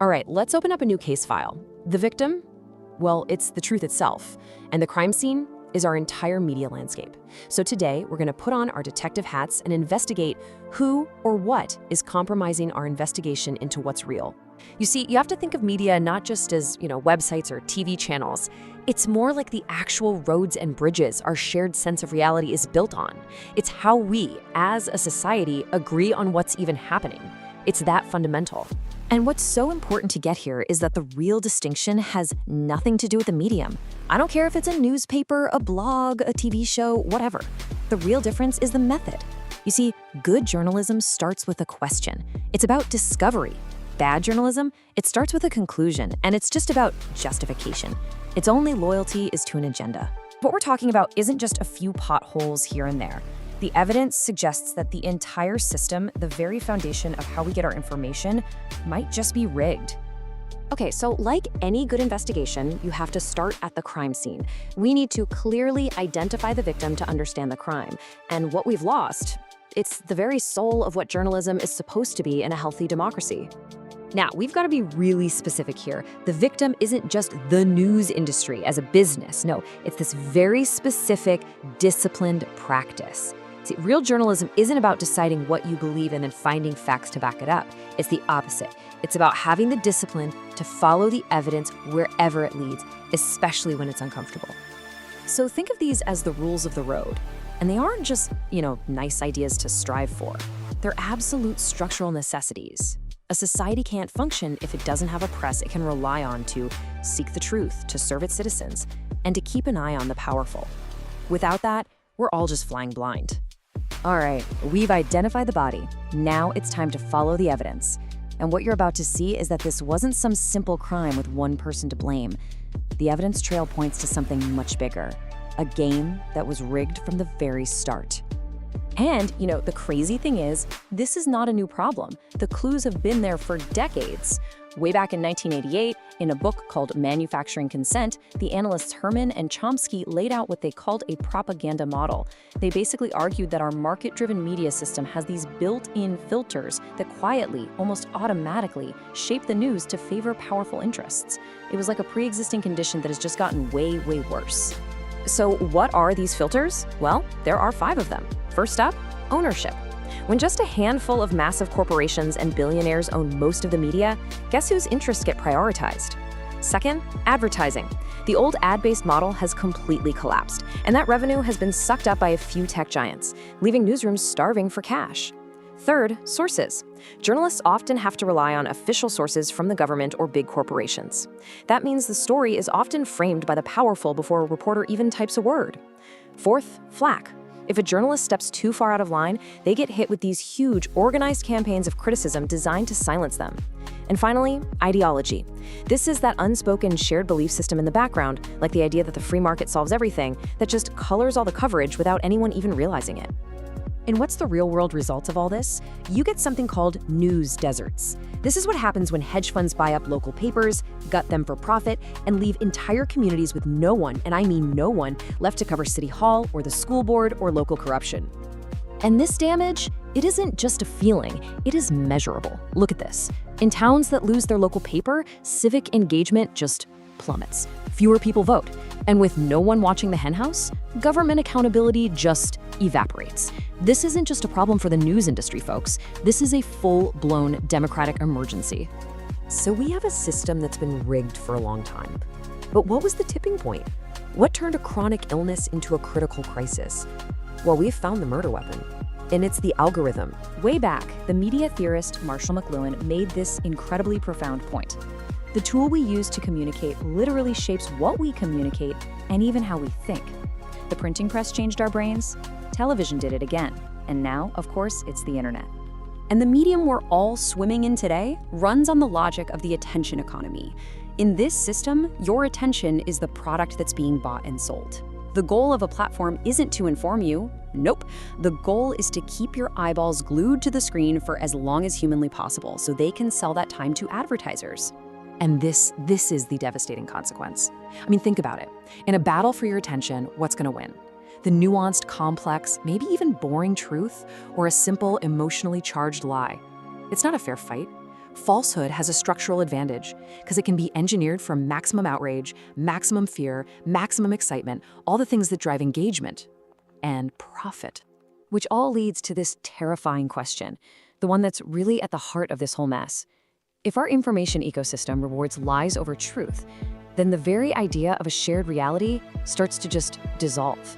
All right, let's open up a new case file. The victim? Well, it's the truth itself. And the crime scene is our entire media landscape. So today, we're going to put on our detective hats and investigate who or what is compromising our investigation into what's real. You see, you have to think of media not just as, websites or TV channels. It's more like the actual roads and bridges our shared sense of reality is built on. It's how we, as a society, agree on what's even happening. It's that fundamental. And what's so important to get here is that the real distinction has nothing to do with the medium. I don't care if it's a newspaper, a blog, a TV show, whatever. The real difference is the method. You see, good journalism starts with a question. It's about discovery. Bad journalism, it starts with a conclusion, and it's just about justification. Its only loyalty is to an agenda. What we're talking about isn't just a few potholes here and there. The evidence suggests that the entire system, the very foundation of how we get our information, might just be rigged. Okay, so like any good investigation, you have to start at the crime scene. We need to clearly identify the victim to understand the crime. And what we've lost, it's the very soul of what journalism is supposed to be in a healthy democracy. Now, we've got to be really specific here. The victim isn't just the news industry as a business. No, it's this very specific, disciplined practice. See, real journalism isn't about deciding what you believe and then finding facts to back it up. It's the opposite. It's about having the discipline to follow the evidence wherever it leads, especially when it's uncomfortable. So think of these as the rules of the road. And they aren't just, nice ideas to strive for. They're absolute structural necessities. A society can't function if it doesn't have a press it can rely on to seek the truth, to serve its citizens, and to keep an eye on the powerful. Without that, we're all just flying blind. All right, we've identified the body. Now it's time to follow the evidence. And what you're about to see is that this wasn't some simple crime with one person to blame. The evidence trail points to something much bigger, a game that was rigged from the very start. And, the crazy thing is, this is not a new problem. The clues have been there for decades. Way back in 1988, in a book called Manufacturing Consent, the analysts Herman and Chomsky laid out what they called a propaganda model. They basically argued that our market-driven media system has these built-in filters that quietly, almost automatically, shape the news to favor powerful interests. It was like a pre-existing condition that has just gotten way, way worse. So what are these filters? Well, there are 5 of them. First up, ownership. When just a handful of massive corporations and billionaires own most of the media, guess whose interests get prioritized? Second, advertising. The old ad-based model has completely collapsed, and that revenue has been sucked up by a few tech giants, leaving newsrooms starving for cash. Third, sources. Journalists often have to rely on official sources from the government or big corporations. That means the story is often framed by the powerful before a reporter even types a word. Fourth, flack. If a journalist steps too far out of line, they get hit with these huge, organized campaigns of criticism designed to silence them. And finally, ideology. This is that unspoken shared belief system in the background, like the idea that the free market solves everything, that just colors all the coverage without anyone even realizing it. And what's the real-world result of all this? You get something called news deserts. This is what happens when hedge funds buy up local papers, gut them for profit, and leave entire communities with no one, and I mean no one, left to cover City Hall or the school board or local corruption. And this damage, it isn't just a feeling, it is measurable. Look at this. In towns that lose their local paper, civic engagement just plummets. Fewer people vote. And with no one watching the henhouse, government accountability just evaporates. This isn't just a problem for the news industry, folks. This is a full-blown democratic emergency. So we have a system that's been rigged for a long time. But what was the tipping point? What turned a chronic illness into a critical crisis? Well, we've found the murder weapon. And it's the algorithm. Way back, the media theorist Marshall McLuhan made this incredibly profound point. The tool we use to communicate literally shapes what we communicate and even how we think. The printing press changed our brains. Television did it again. And now, of course, it's the internet. And the medium we're all swimming in today runs on the logic of the attention economy. In this system, your attention is the product that's being bought and sold. The goal of a platform isn't to inform you. Nope. The goal is to keep your eyeballs glued to the screen for as long as humanly possible so they can sell that time to advertisers. And this is the devastating consequence. I mean, think about it. In a battle for your attention, what's going to win? The nuanced, complex, maybe even boring truth, or a simple, emotionally charged lie? It's not a fair fight. falsehood has a structural advantage because it can be engineered for maximum outrage, maximum fear, maximum excitement, all the things that drive engagement and profit. Which all leads to this terrifying question, the one that's really at the heart of this whole mess. If our information ecosystem rewards lies over truth, then the very idea of a shared reality starts to just dissolve.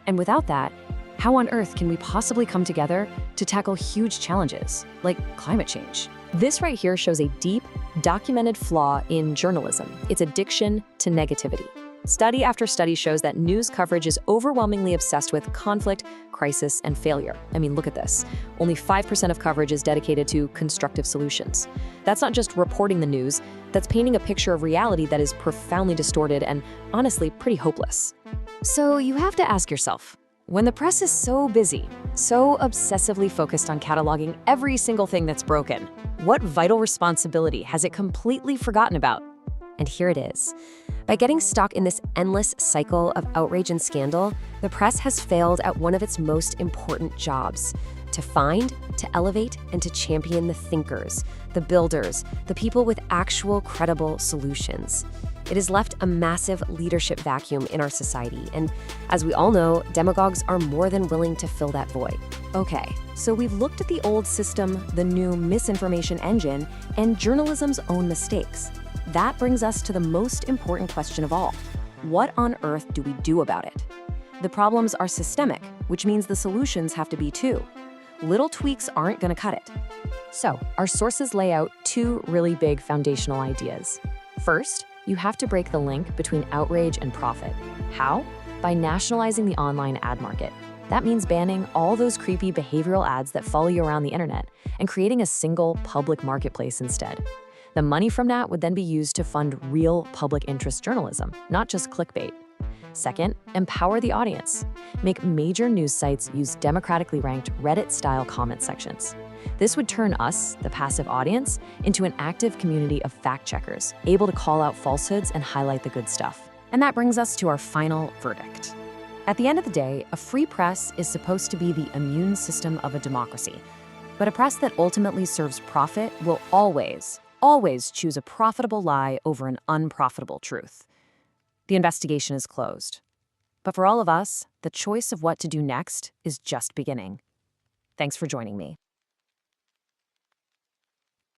And without that, how on earth can we possibly come together to tackle huge challenges, like climate change? This right here shows a deep, documented flaw in journalism. It's addiction to negativity. Study after study shows that news coverage is overwhelmingly obsessed with conflict, crisis, and failure. I mean, look at this. Only 5% of coverage is dedicated to constructive solutions. That's not just reporting the news, that's painting a picture of reality that is profoundly distorted and honestly pretty hopeless. So you have to ask yourself, when the press is so busy, so obsessively focused on cataloging every single thing that's broken, what vital responsibility has it completely forgotten about? And here it is. By getting stuck in this endless cycle of outrage and scandal, the press has failed at one of its most important jobs: to find, to elevate, and to champion the thinkers, the builders, the people with actual credible solutions. It has left a massive leadership vacuum in our society, and as we all know, demagogues are more than willing to fill that void. Okay, so we've looked at the old system, the new misinformation engine, and journalism's own mistakes. That brings us to the most important question of all. What on earth do we do about it? The problems are systemic, which means the solutions have to be too. Little tweaks aren't going to cut it. So, our sources lay out two really big foundational ideas. First, you have to break the link between outrage and profit. How? By nationalizing the online ad market. That means banning all those creepy behavioral ads that follow you around the internet and creating a single public marketplace instead. The money from that would then be used to fund real public interest journalism, not just clickbait. Second, empower the audience. Make major news sites use democratically ranked Reddit-style comment sections. This would turn us, the passive audience, into an active community of fact-checkers, able to call out falsehoods and highlight the good stuff. And that brings us to our final verdict. At the end of the day, a free press is supposed to be the immune system of a democracy. But a press that ultimately serves profit will always choose a profitable lie over an unprofitable truth. The investigation is closed. But for all of us, the choice of what to do next is just beginning. Thanks for joining me.